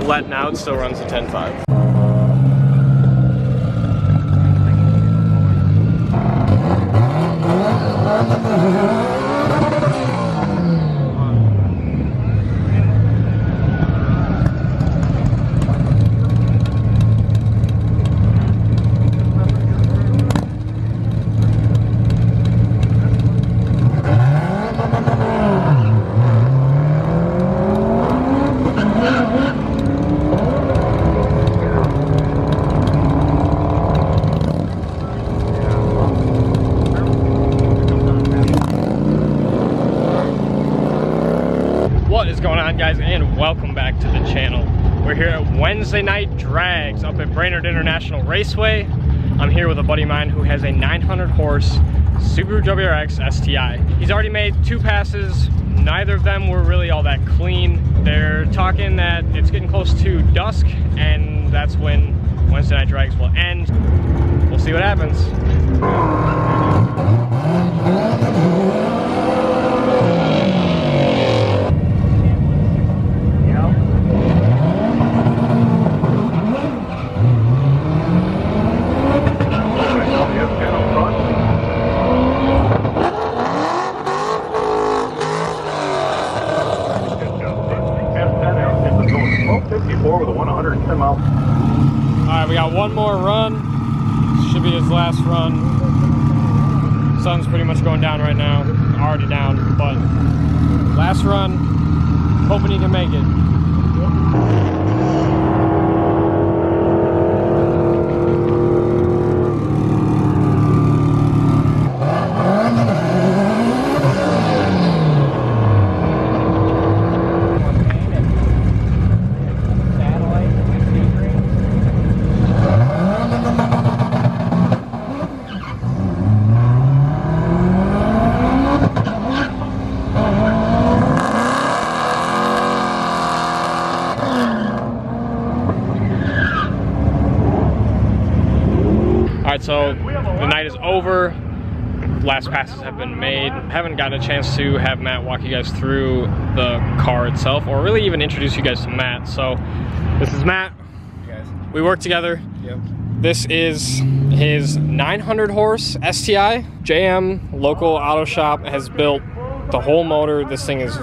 letting out, still runs the 10.5. What is going on, guys, and welcome back to the channel. We're here at Wednesday night drags up at Brainerd International Raceway. I'm here with a buddy of mine who has a 900 horse Subaru WRX STi. He's already made 2 passes. Neither of them were really all that clean. They're talking that it's getting close to dusk, and that's when Wednesday night drags will end. We'll see what happens. With a 110 mile. Alright, we got one more run. Should be his last run. Sun's pretty much going down right now. Already down, but last run. Hoping he can make it. Alright, so the night is over. Last passes have been made. Haven't gotten a chance to have Matt walk you guys through the car itself, or really even introduce you guys to Matt. So this is Matt. Hey guys. We work together. Yep. This is his 900 horse STi. JM local auto shop has built the whole motor. This thing is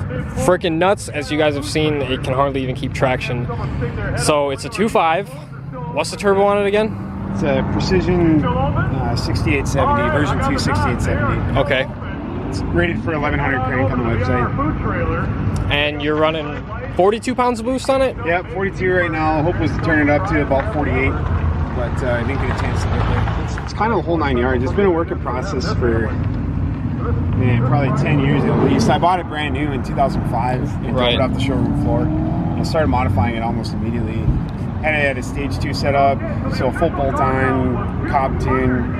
freaking nuts. As you guys have seen, it can hardly even keep traction. So it's a 2.5. What's the turbo on it again? It's a Precision 6870, version 2 6870. Okay. It's rated for 1100 crank on the website. And you're running 42 pounds of boost on it? Yep, 42 right now. Hope was to turn it up to about 48, but I didn't get a chance to get there. It's kind of the whole 9 yards. It's been a work in process for probably 10 years at least. I bought it brand new in 2005 and drove it off the showroom floor. And I started modifying it almost immediately. And I had a stage 2 setup, so full bolt-on, cob tune,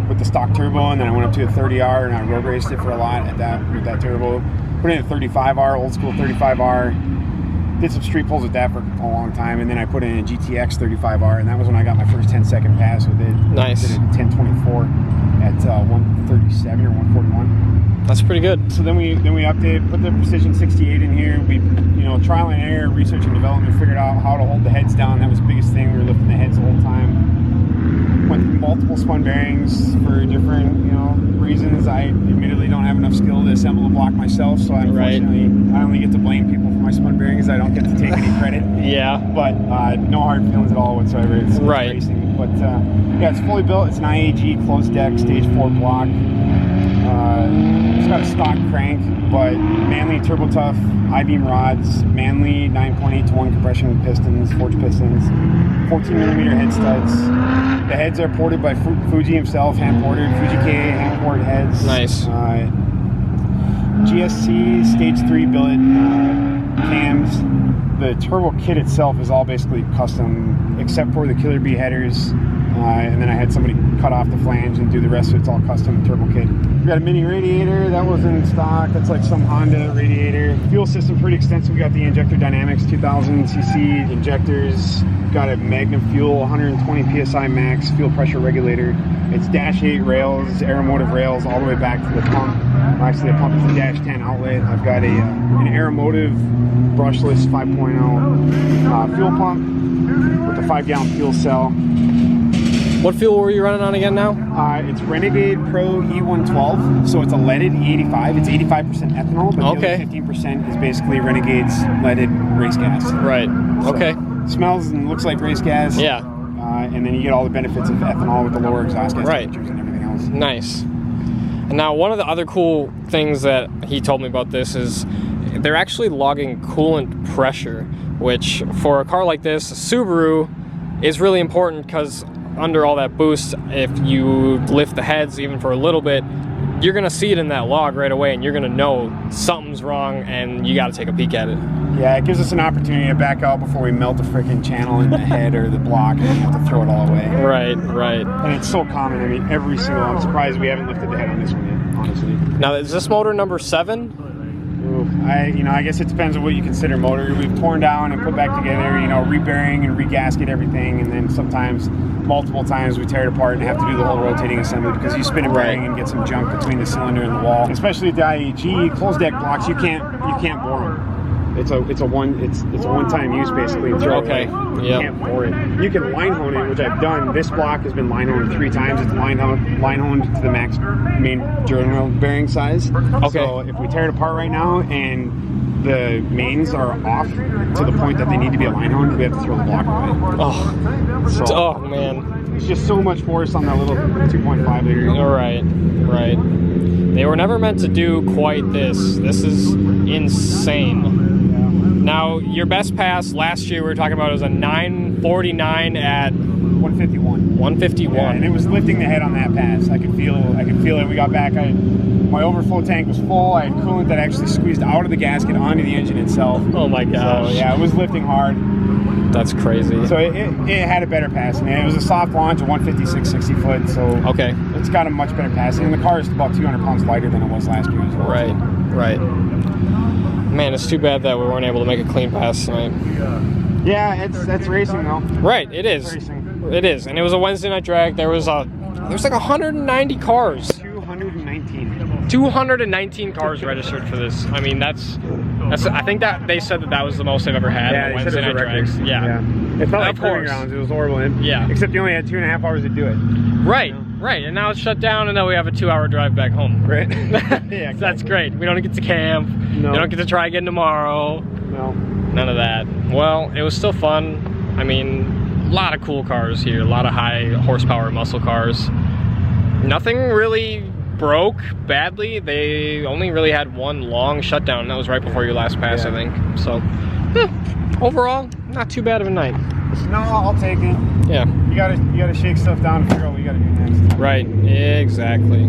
with the stock turbo, and then I went up to a 30R and I road raced it for a lot with that turbo. Put in a 35R, old school 35R. Did some street pulls with that for a long time, and then I put in a GTX 35R, and that was when I got my first 10-second pass with it. Nice. Did a 1024 at 137 or 141. That's pretty good. So then we updated, put the Precision 68 in here. We, trial and error, research and development, figured out how to hold the heads down. That was the biggest thing. We were lifting the heads the whole time. Went through multiple spun bearings for different, reasons. I admittedly don't have enough skill to assemble the block myself, so unfortunately, I only get to blame people for my spun bearings. I don't get to take any credit. Yeah. But no hard feelings at all whatsoever. It's racing. But yeah, it's fully built. It's an IAG closed deck, stage 4 block. It's got a stock crank, but Manly turbo tough, I-beam rods, Manly 9.8 to 1 compression pistons, forged pistons, 14mm head studs. The heads are ported by Fuji himself, hand ported, Fuji K hand ported heads. Nice. GSC stage 3 billet cams. The turbo kit itself is all basically custom, except for the Killer Bee headers. And then I had somebody cut off the flange and do the rest of it. It's all custom turbo kit. We got a mini radiator that was in stock. That's like some Honda radiator. Fuel system pretty extensive. We got the Injector Dynamics 2000cc injectors. Got a Magnum Fuel 120 psi max fuel pressure regulator. It's dash 8 rails, Aeromotive rails all the way back to the pump. Actually, the pump is the dash 10 outlet. I've got an Aeromotive brushless 5.0 fuel pump with a 5-gallon fuel cell. What fuel were you running on again now? It's Renegade Pro E112, so it's a leaded E85. It's 85% ethanol, but the other 15% is basically Renegade's leaded race gas. Right. So okay. Smells and looks like race gas. Yeah. And then you get all the benefits of ethanol with the lower exhaust gas temperatures and everything else. Nice. And now, one of the other cool things that he told me about this is they're actually logging coolant pressure, which for a car like this, a Subaru, is really important because under all that boost, if you lift the heads even for a little bit, you're gonna see it in that log right away and you're gonna know something's wrong and you gotta take a peek at it. Yeah, it gives us an opportunity to back out before we melt the freaking channel in the head or the block and you have to throw it all away. Right, right. And it's so common. I mean, every single, I'm surprised we haven't lifted the head on this one yet, honestly. Now, is this motor number 7? I guess it depends on what you consider motor. We've torn down and put back together, rebearing and regasket everything, and then sometimes, multiple times, we tear it apart and have to do the whole rotating assembly because you spin a bearing and get some junk between the cylinder and the wall. Especially with the IEG closed deck blocks, you can't bore them. It's a one-time use basically. Okay. You can't bore it. You can line hone it, which I've done. This block has been line honed 3 times. It's line honed to the max main journal bearing size. Okay. So if we tear it apart right now and the mains are off to the point that they need to be line honed, we have to throw the block away. Oh. Oh man. It's just so much force on that little 2.5 liter. Right. Right. They were never meant to do quite this. This is insane. Now, your best pass last year we were talking about was a 949 at 151. 151. Yeah, and it was lifting the head on that pass. I could feel it. We got back. My overflow tank was full. I had coolant that actually squeezed out of the gasket onto the engine itself. Oh my gosh. So, yeah, it was lifting hard. That's crazy. So it had a better passing. It was a soft launch, a 156 60 foot. So okay, it's got a much better passing. And the car is about 200 pounds lighter than it was last year as well. Right. Right. Man, it's too bad that we weren't able to make a clean pass tonight. Yeah, that's racing though. Right, it is. It is, and it was a Wednesday night drag. There's like 190 cars. 219. 219 cars registered for this. I mean, that's. I think that they said that was the most they've ever had. Yeah, on Wednesday night drags. Yeah. It felt like proving grounds. It was horrible. Yeah. Except you only had 2.5 hours to do it. Right. Right, and now it's shut down, and now we have a 2-hour drive back home. Right. Yeah, exactly. That's great. We don't get to camp. No. We don't get to try again tomorrow. No. None of that. Well, it was still fun. I mean, a lot of cool cars here. A lot of high horsepower muscle cars. Nothing really broke badly. They only really had one long shutdown, and that was right before your last pass, I think. So, overall, not too bad of a night. No, I'll take it. Yeah. You gotta shake stuff down and figure out what you gotta do next. Right, exactly.